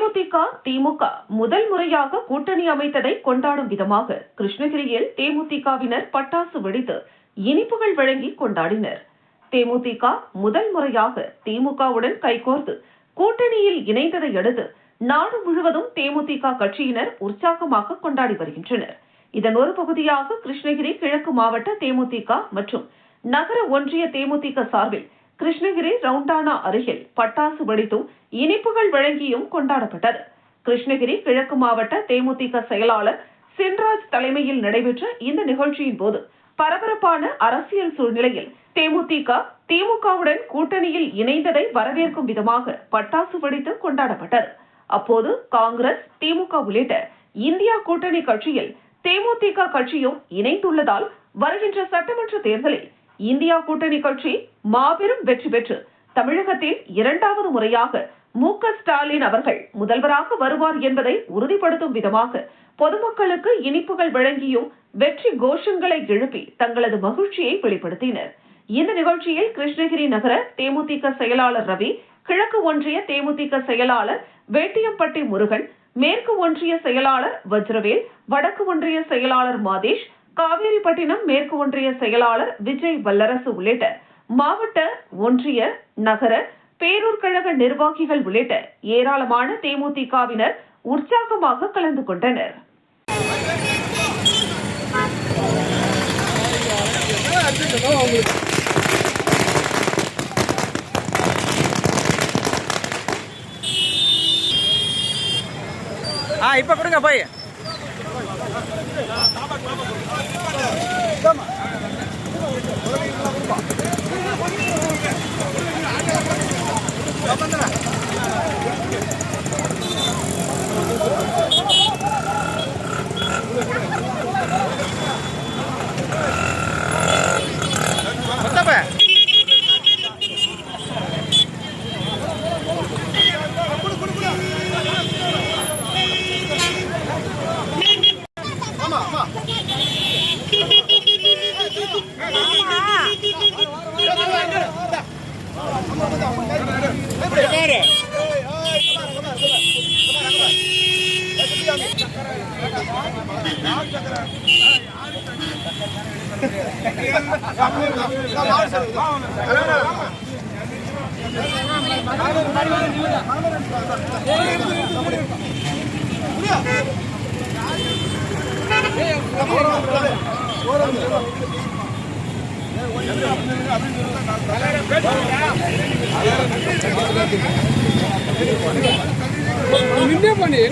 தேமுதிக திமுக முதல் முறையாக கூட்டணி அமைத்ததை கொண்டாடும் விதமாக கிருஷ்ணகிரியில் தேமுதிகவினர் பட்டாசு வெடித்து இனிப்புகள் வழங்கி கொண்டாடினர். தேமுதிக முதல் முறையாக திமுகவுடன் கைகோர்த்து கூட்டணியில் இணைந்ததை அடுத்து நாடு முழுவதும் தேமுதிக கட்சியினர் உற்சாகமாக கொண்டாடி வருகின்றனர். இதன் ஒரு பகுதியாக கிருஷ்ணகிரி கிழக்கு மாவட்ட தேமுதிக மற்றும் நகர ஒன்றிய தேமுதிக சார்பில் கிருஷ்ணகிரி ரவுண்டானா அருகில் பட்டாசு வெடித்தும் இனிப்புகள் வழங்கியும் கொண்டாடப்பட்டது. கிருஷ்ணகிரி கிழக்கு மாவட்ட தேமுதிக செயலாளர் சின்ராஜ் தலைமையில் நடைபெற்ற இந்த நிகழ்ச்சியின் போது பரபரப்பான அரசியல் சூழ்நிலையில் தேமுதிக திமுகவுடன் கூட்டணியில் இணைந்ததை வரவேற்கும் விதமாக பட்டாசு வெடித்து கொண்டாடப்பட்டது. அப்போது காங்கிரஸ், திமுக உள்ளிட்ட இந்தியா கூட்டணி கட்சியில் தேமுதிக கட்சியும் இணைந்துள்ளதால் வருகின்ற சட்டமன்ற தேர்தலில் இந்தியா கூட்டணி கட்சி மாபெரும் வெற்றி பெற்று தமிழகத்தில் இரண்டாவது முறையாக மு.க.ஸ்டாலின் அவர்கள் முதல்வராக வருவார் என்பதை உறுதிப்படுத்தும் விதமாக பொதுமக்களுக்கு இனிப்புகள் வழங்கியும் வெற்றி கோஷங்களை எழுப்பி தங்களது மகிழ்ச்சியை வெளிப்படுத்தினர். இந்த நிகழ்ச்சியில் கிருஷ்ணகிரி நகர தேமுதிக செயலாளர் ரவி, கிழக்கு ஒன்றிய தேமுதிக செயலாளர் வேட்டியம்பட்டி முருகன், மேற்கு ஒன்றிய செயலாளர் வஜ்ரவேல், வடக்கு ஒன்றிய செயலாளர் மாதேஷ், காவேரிப்பட்டினம் மேற்கு ஒன்றிய செயலாளர் விஜய் வல்லரசு உள்ளிட்ட மாவட்ட, ஒன்றிய, நகர, பேரூர் கழக நிர்வாகிகள் உள்ளிட்ட ஏராளமான தேமுதிகவினர் உற்சாகமாக கலந்து கொண்டனர். இப்ப கொடுங்க போய் பண்ணி